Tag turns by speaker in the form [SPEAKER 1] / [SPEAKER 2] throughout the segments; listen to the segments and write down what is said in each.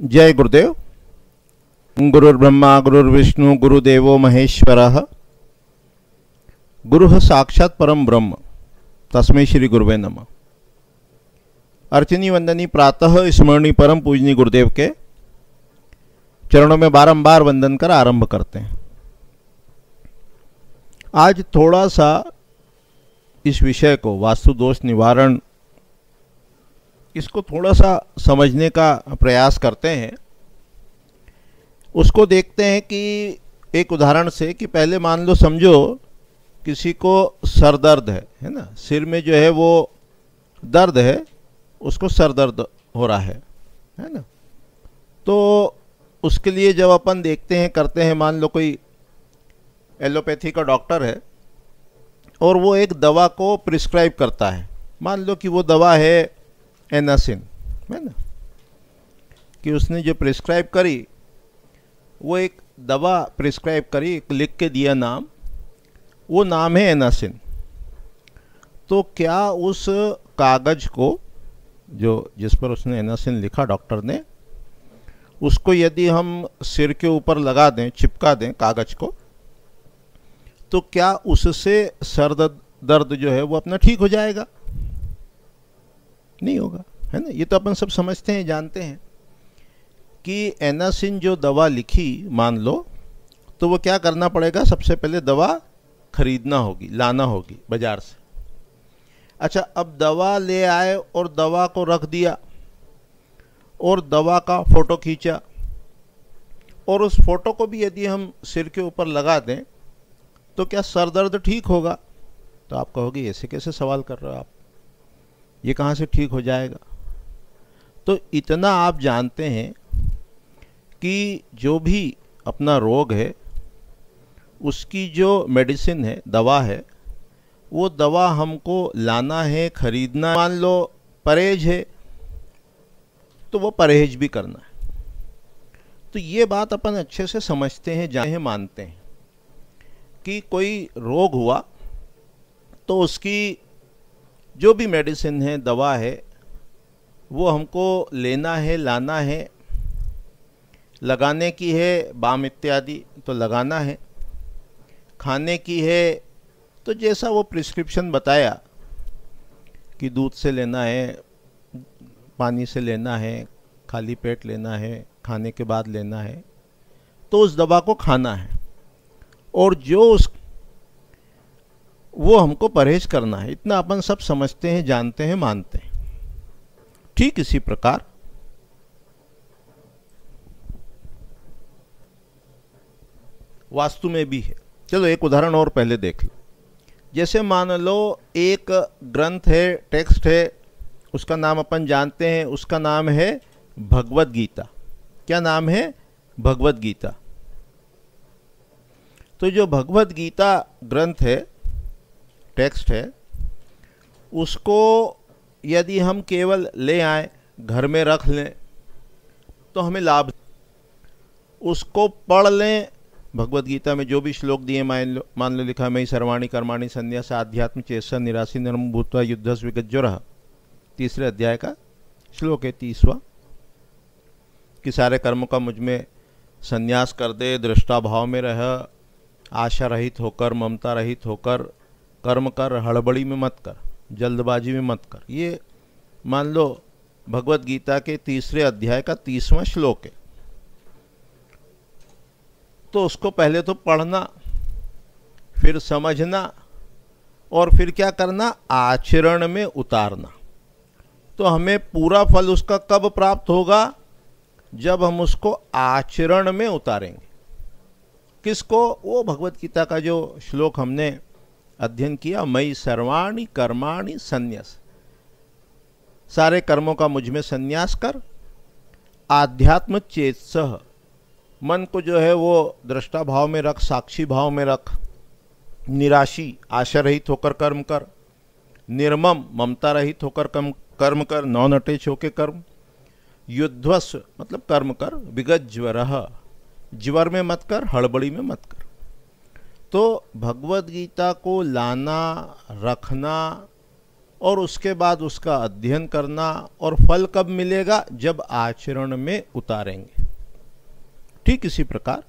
[SPEAKER 1] जय गुरुदेव। गुरुर्ब्रह्मा गुरुर्विष्णु गुरुदेवो महेश्वरः। गुरुः साक्षात् परम ब्रह्म तस्मै श्री गुरुवे नमः। अर्चनी वंदनी प्रातः स्मरणी परम पूजनी गुरुदेव के चरणों में बारंबार वंदन कर आरंभ करते हैं। आज थोड़ा सा इस विषय को, वास्तु दोष निवारण, इसको थोड़ा सा समझने का प्रयास करते हैं। उसको देखते हैं कि एक उदाहरण से, कि पहले मान लो, समझो किसी को सर दर्द है ना, सिर में जो है वो दर्द है, उसको सर दर्द हो रहा है ना। तो उसके लिए जब अपन देखते हैं, करते हैं, मान लो कोई एलोपैथी का डॉक्टर है और वो एक दवा को प्रिस्क्राइब करता है। मान लो कि वो दवा है एनासिन, है ना, कि उसने जो प्रिस्क्राइब करी, वो एक दवा प्रिस्क्राइब करी, लिख के दिया नाम, वो नाम है एनासिन। तो क्या उस कागज को, जिस पर उसने एनासिन लिखा डॉक्टर ने, उसको यदि हम सिर के ऊपर लगा दें, चिपका दें कागज को, तो क्या उससे सर दर्द जो है वो अपना ठीक हो जाएगा? नहीं होगा, है ना। ये तो अपन सब समझते हैं, जानते हैं कि एनासिन जो दवा लिखी, मान लो, तो वो क्या करना पड़ेगा? सबसे पहले दवा खरीदना होगी, लाना होगी बाजार से। अच्छा, अब दवा ले आए और दवा को रख दिया और दवा का फोटो खींचा, और उस फोटो को भी यदि हम सिर के ऊपर लगा दें, तो क्या सर दर्द ठीक होगा? तो आप कहोगे ऐसे कैसे सवाल कर रहे हो आप, ये कहाँ से ठीक हो जाएगा? तो इतना आप जानते हैं कि जो भी अपना रोग है, उसकी जो मेडिसिन है, दवा है, वो दवा हमको लाना है, खरीदना। मान लो परहेज है, तो वो परहेज भी करना है। तो ये बात अपन अच्छे से समझते हैं, जानते हैं, मानते हैं कि कोई रोग हुआ तो उसकी जो भी मेडिसिन है, दवा है, वो हमको लेना है, लाना है, लगाने की है, बाम इत्यादि तो लगाना है, खाने की है तो जैसा वो प्रिस्क्रिप्शन बताया कि दूध से लेना है, पानी से लेना है, खाली पेट लेना है, खाने के बाद लेना है, तो उस दवा को खाना है। और जो वो हमको परहेज करना है। इतना अपन सब समझते हैं, जानते हैं, मानते हैं। ठीक इसी प्रकार वास्तु में भी है। चलो एक उदाहरण और पहले देख लो। जैसे मान लो एक ग्रंथ है, टेक्स्ट है, उसका नाम अपन जानते हैं, उसका नाम है भगवद गीता। क्या नाम है? भगवद गीता। तो जो भगवद गीता ग्रंथ है, टेक्स्ट है, उसको यदि हम केवल ले आए, घर में रख लें, तो हमें लाभ। उसको पढ़ लें, भगवद गीता में जो भी श्लोक दिए, मान लो लिखा, मयि सर्वाणि कर्माणि संन्यास आध्यात्म चेतसा निराशी नरम भूत्वा युद्धस् विगज्वरः, तीसरे अध्याय का श्लोक है, 30वां, कि सारे कर्मों का मुझ में संन्यास कर दे, दृष्टा भाव में रह, आशा रहित होकर, ममता रहित होकर कर्म कर, हड़बड़ी में मत कर, जल्दबाजी में मत कर। ये मान लो भगवद गीता के तीसरे अध्याय का 30वां श्लोक है। तो उसको पहले तो पढ़ना, फिर समझना, और फिर क्या करना? आचरण में उतारना। तो हमें पूरा फल उसका कब प्राप्त होगा? जब हम उसको आचरण में उतारेंगे। किसको? वो भगवद गीता का जो श्लोक हमने अध्ययन किया, मयि सर्वाणि कर्माणि संन्यास, सारे कर्मों का मुझ में संन्यास कर, आध्यात्म चेतसः, मन को जो है वो दृष्टा भाव में रख, साक्षी भाव में रख, निराशी, आशा रहित होकर कर्म कर, निर्मम, ममता रहित होकर कर्म कर, नॉन अटैच होकर कर्म, युद्धस्व मतलब कर्म कर, विगज्वरः, ज्वर में मत कर, हड़बड़ी में मत कर। तो भगवद गीता को लाना, रखना और उसके बाद उसका अध्ययन करना, और फल कब मिलेगा? जब आचरण में उतारेंगे। ठीक इसी प्रकार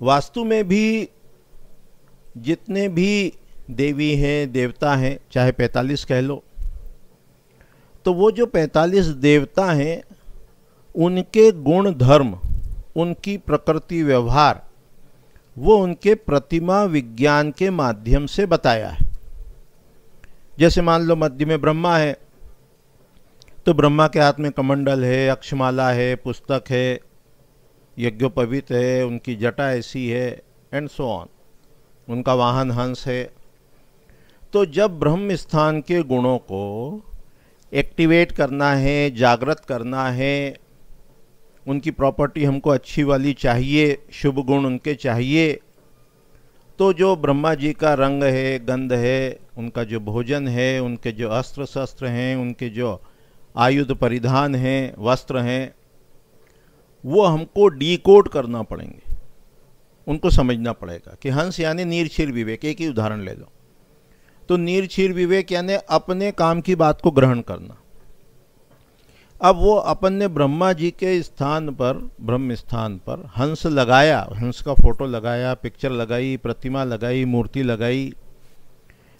[SPEAKER 1] वास्तु में भी जितने भी देवी हैं, देवता हैं, चाहे 45 कह लो, तो वो जो 45 देवता हैं उनके गुण धर्म, उनकी प्रकृति व्यवहार, वो उनके प्रतिमा विज्ञान के माध्यम से बताया है। जैसे मान लो मध्य में ब्रह्मा है, तो ब्रह्मा के हाथ में कमंडल है, अक्षमाला है, पुस्तक है, यज्ञोपवीत है, उनकी जटा ऐसी है, एंड सो ऑन। उनका वाहन हंस है। तो जब ब्रह्म स्थान के गुणों को एक्टिवेट करना है, जागृत करना है, उनकी प्रॉपर्टी हमको अच्छी वाली चाहिए, शुभ गुण उनके चाहिए, तो जो ब्रह्मा जी का रंग है, गंध है, उनका जो भोजन है, उनके जो अस्त्र शस्त्र हैं, उनके जो आयुध परिधान हैं, वस्त्र हैं, वो हमको डीकोड करना पड़ेंगे, उनको समझना पड़ेगा कि हंस यानी नीर क्षीर विवेक। एक ही उदाहरण ले लो, तो नीर क्षीर विवेक यानी अपने काम की बात को ग्रहण करना। अब वो अपन ने ब्रह्मा जी के स्थान पर, ब्रह्म स्थान पर हंस लगाया, हंस का फोटो लगाया, पिक्चर लगाई, प्रतिमा लगाई, मूर्ति लगाई,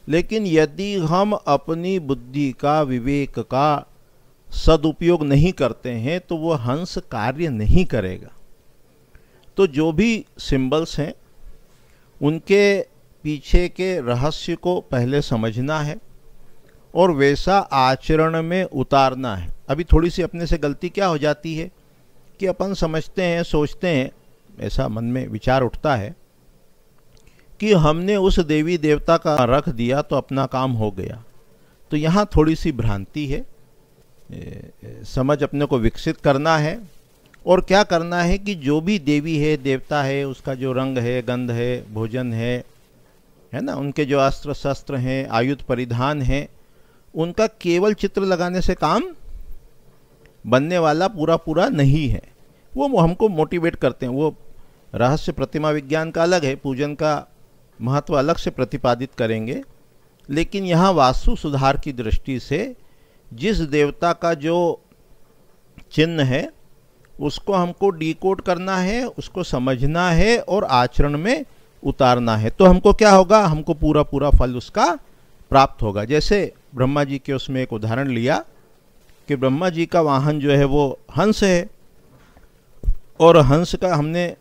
[SPEAKER 1] लेकिन यदि हम अपनी बुद्धि का, विवेक का सदुपयोग नहीं करते हैं तो वो हंस कार्य नहीं करेगा। तो जो भी सिंबल्स हैं उनके पीछे के रहस्य को पहले समझना है और वैसा आचरण में उतारना है। अभी थोड़ी सी अपने से गलती क्या हो जाती है कि अपन समझते हैं, सोचते हैं, ऐसा मन में विचार उठता है कि हमने उस देवी देवता का रख दिया तो अपना काम हो गया। तो यहाँ थोड़ी सी भ्रांति है। समझ अपने को विकसित करना है और क्या करना है कि जो भी देवी है, देवता है, उसका जो रंग है, गंध है, भोजन है ना, उनके जो अस्त्र शस्त्र हैं, आयुध परिधान हैं, उनका केवल चित्र लगाने से काम बनने वाला पूरा पूरा नहीं है। वो हमको मोटिवेट करते हैं। वो रहस्य प्रतिमा विज्ञान का अलग है, पूजन का महत्व अलग से प्रतिपादित करेंगे, लेकिन यहाँ वास्तु सुधार की दृष्टि से जिस देवता का जो चिन्ह है उसको हमको डीकोड करना है, उसको समझना है और आचरण में उतारना है। तो हमको क्या होगा? हमको पूरा पूरा फल उसका प्राप्त होगा। जैसे ब्रह्मा जी के उसमें एक उदाहरण लिया कि ब्रह्मा जी का वाहन जो है वो हंस है, और हंस का हमने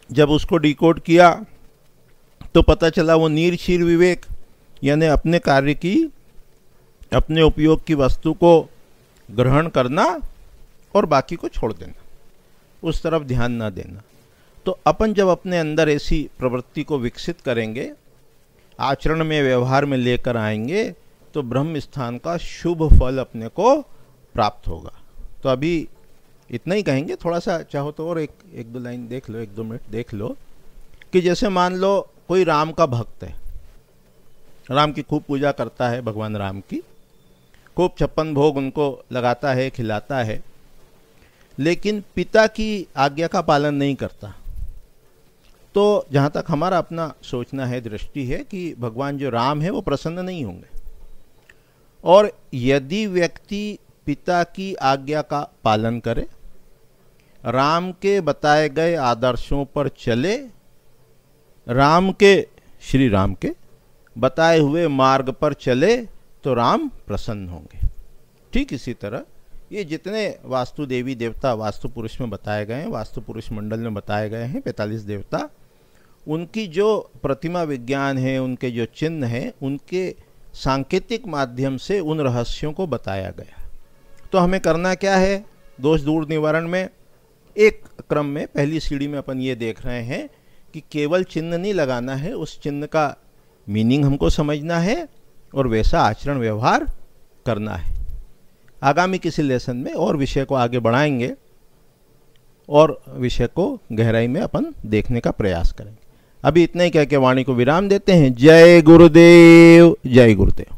[SPEAKER 1] जब उसको डीकोड किया तो पता चला वो नीर क्षीर विवेक, यानी अपने कार्य की, अपने उपयोग की वस्तु को ग्रहण करना और बाकी को छोड़ देना, उस तरफ ध्यान ना देना। तो अपन जब अपने अंदर ऐसी प्रवृत्ति को विकसित करेंगे, आचरण में, व्यवहार में लेकर आएंगे, तो ब्रह्म स्थान का शुभ फल अपने को प्राप्त होगा। तो अभी इतना ही कहेंगे, थोड़ा सा चाहो तो और एक दो लाइन देख लो, 1-2 मिनट देख लो कि जैसे मान लो कोई राम का भक्त है, राम की खूब पूजा करता है, भगवान राम की खूब 56 भोग उनको लगाता है, खिलाता है, लेकिन पिता की आज्ञा का पालन नहीं करता। तो जहाँ तक हमारा अपना सोचना है, दृष्टि है कि भगवान जो राम है वो प्रसन्न नहीं होंगे। और यदि व्यक्ति पिता की आज्ञा का पालन करे, राम के बताए गए आदर्शों पर चले, राम के, श्री राम के बताए हुए मार्ग पर चले, तो राम प्रसन्न होंगे। ठीक इसी तरह ये जितने वास्तु देवी देवता वास्तु पुरुष में बताए गए हैं, वास्तु पुरुष मंडल में बताए गए हैं 45 देवता, उनकी जो प्रतिमा विज्ञान है, उनके जो चिन्ह हैं, उनके सांकेतिक माध्यम से उन रहस्यों को बताया गया। तो हमें करना क्या है? दोष दूर निवारण में एक क्रम में पहली सीढ़ी में अपन ये देख रहे हैं कि केवल चिन्ह नहीं लगाना है, उस चिन्ह का मीनिंग हमको समझना है और वैसा आचरण व्यवहार करना है। आगामी किसी लेसन में और विषय को आगे बढ़ाएंगे और विषय को गहराई में अपन देखने का प्रयास करेंगे। अभी इतना ही कह के वाणी को विराम देते हैं। जय गुरुदेव, जय गुरुदेव।